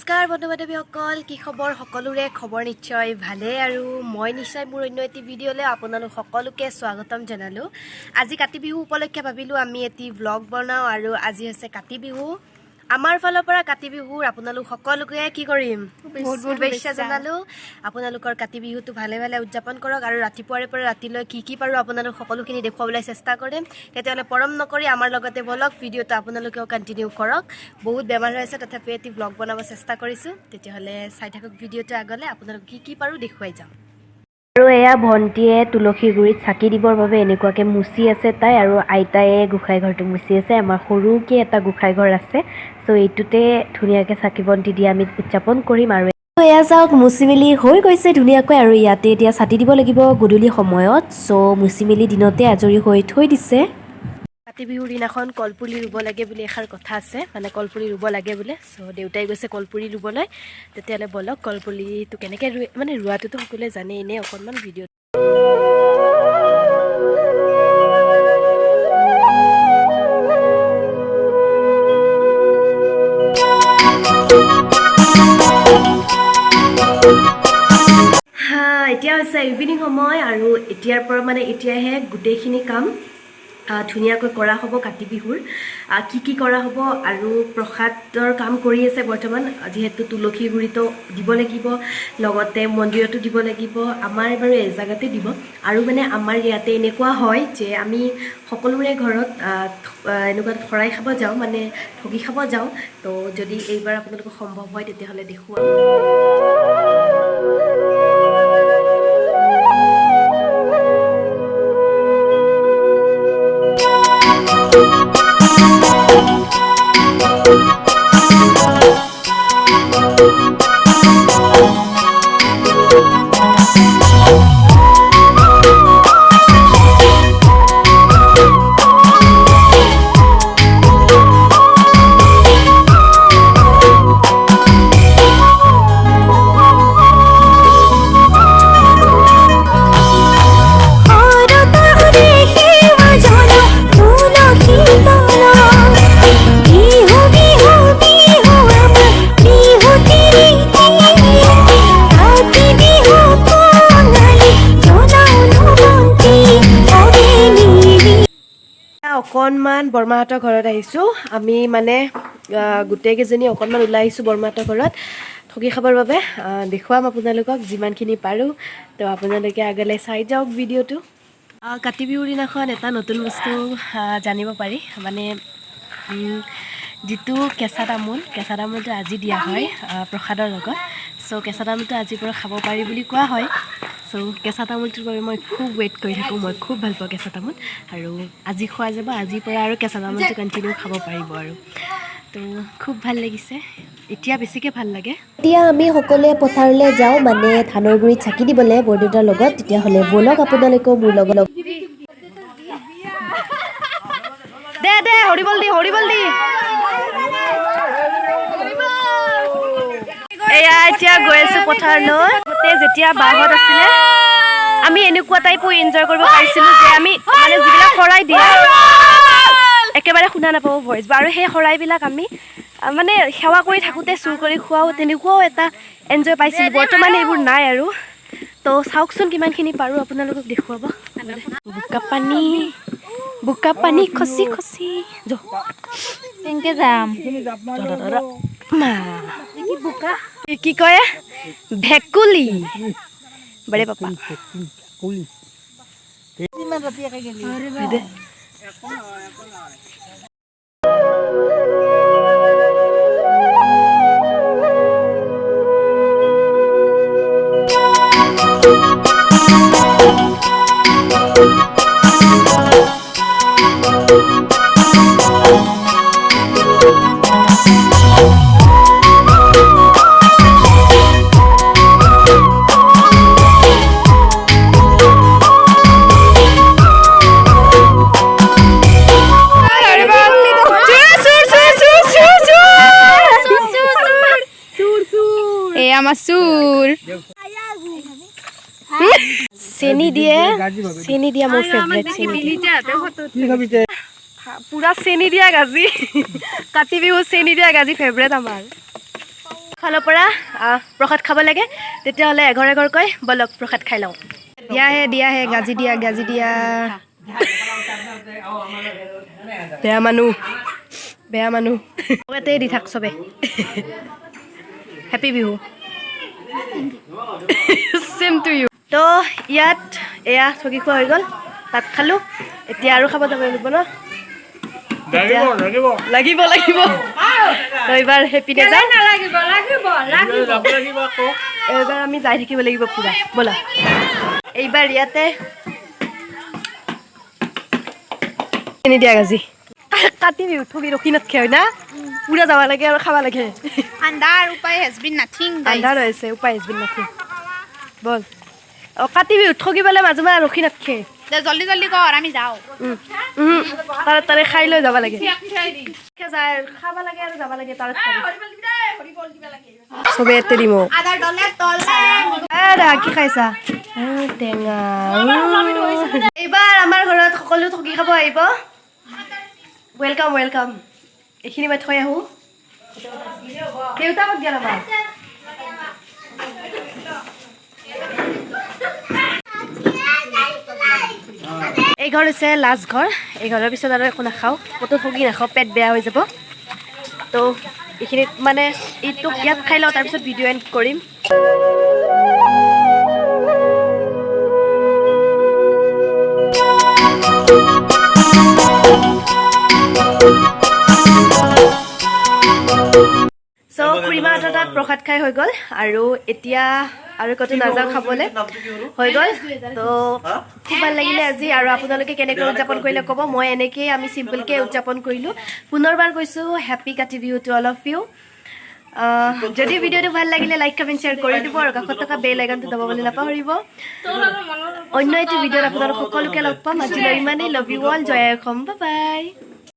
নমস্কাৰ বন্ধু বান্ধৱীসকল, কি খবৰ? সকলোৰে খবৰ নিশ্চয় ভালে আৰু মই নিশ্চয় মোৰ অন্য এটি ভিডিঅ'লৈ আপোনালোক সকলোকে স্বাগতম জনালোঁ। আজি কাতি বিহু উপলক্ষে ভাবিলোঁ আমি এটি ব্লগ বনাওঁ আৰু আজি হৈছে কাতি বিহু। আমাৰ ফালৰ পৰা কাতি বিহুৰ আপোনালোক সকলোকে কি কৰিম বহুত শুভেচ্ছা জনালোঁ। আপোনালোকৰ কাতি বিহুটো ভালে ভালে উদযাপন কৰক আৰু ৰাতিপুৱাৰে পৰা ৰাতিলৈ কি পাৰোঁ আপোনালোক সকলোখিনি দেখুৱাবলৈ চেষ্টা কৰিম। তেতিয়াহ'লে পৰম নকৰি আমাৰ লগতে বলক ভিডিঅ'টো আপোনালোকেও কণ্টিনিউ কৰক। বহুত বেমাৰ হৈ আছে তথাপিও এটি ব্লগ বনাব চেষ্টা কৰিছোঁ। তেতিয়াহ'লে চাই থাকক ভিডিঅ'টো আগলৈ, আপোনালোক কি পাৰোঁ দেখুৱাই যাম। আৰু এয়া ভণ্টিয়ে তুলসী গুৰিত চাকি দিবৰ বাবে এনেকুৱাকৈ মুচি আছে তাই, আৰু আইতায়ে গোঁসাই ঘৰটো মুচি আছে। আমাৰ সৰুকৈ এটা গোঁসাই ঘৰ আছে, চ' এইটোতে ধুনীয়াকৈ চাকি বন্তি দি আমি উদযাপন কৰিম। আৰু এয়া চাওক মুচি মেলি হৈ গৈছে ধুনীয়াকৈ, আৰু ইয়াতে এতিয়া চাটি দিব লাগিব গধূলি সময়ত। চ' মুচি মেলি দিনতে আজৰি হৈ থৈ দিছে। কাতি বিহুৰ দিনাখন কলপুলি ৰুব লাগে বুলি এষাৰ কথা আছে, মানে কলপুলি ৰুব লাগে বোলে। চ' দেউতাই গৈছে কলপুলি ৰুবলৈ। তেতিয়াহ'লে বলক কলপুলিটো কেনেকৈ ৰুৱে, মানে ৰোৱাটোতো সকলোৱে জানে, এনেই অকণমান ভিডিঅ'ত এতিয়া হৈছে ইভিনিং সময়, আৰু এতিয়াৰ পৰা মানে এতিয়াহে গোটেইখিনি কাম ধুনীয়াকৈ কৰা হ'ব। কাতি বিহুৰ কি কৰা হ'ব, আৰু প্ৰসাদৰ কাম কৰি আছে বৰ্তমান, যিহেতু তুলসী গুৰিতো দিব লাগিব, লগতে মন্দিৰতো দিব লাগিব। আমাৰ বাৰু এজেগাতে দিব, আৰু মানে আমাৰ ইয়াতে এনেকুৱা হয় যে আমি সকলোৰে ঘৰত এনেকুৱা শৰাই খাব যাওঁ, মানে ঠগি খাব যাওঁ। তো যদি এইবাৰ আপোনালোকৰ সম্ভৱ হয় তেতিয়াহ'লে দেখুৱাম। অকণমান বৰমাহঁতৰ ঘৰত আহিছোঁ আমি, মানে গোটেইকেইজনী অকণমান ওলাই আহিছোঁ বৰমাহঁতৰ ঘৰত ঠগি খাবৰ বাবে। দেখুৱাম আপোনালোকক যিমানখিনি পাৰোঁ। তো আপোনালোকে আগলৈ চাই যাওক ভিডিঅ'টো। কাতি বিহুৰ দিনাখন এটা নতুন বস্তু জানিব পাৰি, মানে যিটো কেঁচা তামোলটো আজি দিয়া হয় প্ৰসাদৰ লগত। চ' কেঁচা তামোলটো আজিৰ পৰা খাব পাৰি বুলি কোৱা হয়। চ' কেঁচা তামোলটোৰ বাবে মই খুব ৱেইট কৰি থাকোঁ। মই খুব ভাল পাওঁ কেঁচা তামোল, আৰু আজি খোৱা যাব। আজিৰ পৰা আৰু কেঁচা তামোলটো কণ্টিনিউ খাব পাৰিব, আৰু তো খুব ভাল লাগিছে। এতিয়া বেছিকৈ ভাল লাগে। এতিয়া আমি সকলোৱে পথাৰলৈ যাওঁ, মানে ধানৰ গুৰিত চাকি দিবলৈ বৰদেউতাৰ লগত। তেতিয়াহ'লে ব'লক আপোনালোকেও মোৰ লগত। দে হৰিবল দি এয়া এতিয়া গৈ আছোঁ পথাৰলৈ। যেতিয়া বাহঁত আছিলে আমি এনেকুৱা টাইপো এনজয় কৰিব পাৰিছিলোঁ যে আমি মানে যিবিলাক শৰাই দিয়ে একেবাৰে শুনা নাপাব ভইচ, আৰু সেই শৰাইবিলাক আমি মানে সেৱা কৰি থাকোঁতে চুৰ কৰি খোৱাও, তেনেকুৱাও এটা এনজয় পাইছিলোঁ। বৰ্তমান এইবোৰ নাই আৰু। তো চাওকচোন কিমানখিনি পাৰোঁ আপোনালোকক দেখুৱাব। বোকা পানী খচি কেনেকৈ যাম কি কয় ভেকুলী বাৰে পাপা। চেনি দিয়া মোৰ ফেভৰেট। পুৰা চেনি দিয়া গাজি কাতি বিহু চেনি দিয়া গাজি ফেভৰেট আমাৰ। ফালৰ পৰা প্ৰসাদ খাব লাগে তেতিয়াহ'লে এঘৰ এঘৰকৈ বলক প্ৰসাদ খাই লওঁ দিয়াহে গাজি দিয়া বেয়া মানুহ ইয়াতে দি থাক চবে happy Bihu same to you তো ইয়াত এয়া ঠগি খোৱা হৈ গ'ল তাত খালোঁ এতিয়া আৰু খাব যাব লাগিব ন লাগিব তো এইবাৰ হেপী ডে যাওঁ এইবাৰ আমি যাই থাকিব লাগিব পুৰা ব'লা এইবাৰ ইয়াতে দিয়া গাজি কাতি বিহু ঠগি ৰখি নাথাকে হয় না পুৰা যাব লাগে আৰু খাব লাগে আন্ধাৰ উপায় হেজ বিন নাথিং আন্ধাৰ হৈছে উপায় হেজ বিন নাথিং বল কাতি বিহু ঠগি পেলাই মাজে মাজে ৰখি নাথাকে জলদি জলদি কৰ আমি যাওঁ তাৰে খাই লৈ যাব লাগে খাব লাগে আৰু যাব লাগে তাৰে চবে ইয়াতে দিম কি খাইছা টেঙা এইবাৰ আমাৰ ঘৰত সকলো ঠগি খাব আহিব ৱেলকাম এইখিনি মই থৈ আহোঁ দেউতাকক দিয়া নামা এই ঘৰ হৈছে লাষ্ট ঘৰ এই ঘৰৰ পিছত আৰু একো নাখাওঁ ক'তো ঠগি নাখাওঁ পেট বেয়া হৈ যাব তো এইখিনিত মানে এইটো ইয়াত খাই লওঁ তাৰপিছত ভিডিঅ' এণ্ড কৰিম চ' খুৰীমাহঁতৰ তাত প্ৰসাদ খাই হৈ গ'ল আৰু এতিয়া আৰু ক'তো নাযাওঁ খাবলৈ হৈ গ'ল তো খুব ভাল লাগিলে আজি আৰু আপোনালোকে কেনেকৈ উদযাপন কৰিলে ক'ব মই এনেকৈয়ে আমি চিম্পলকৈ উদযাপন কৰিলোঁ পুনৰবাৰ কৈছোঁ happy Kati Bihu to all of you যদি ভিডিঅ'টো ভাল লাগিলে লাইক কমেণ্ট শ্বেয়াৰ কৰি দিব আৰু কাষত থকা বেল আইকনটো দবাবলৈ নাপাহৰিব অন্য এটি ভিডিঅ'ত আপোনালোক সকলোকে লগ পাম আজিলৈ ইমানেই লাভ ইউ অল জয় অসম বাই বাই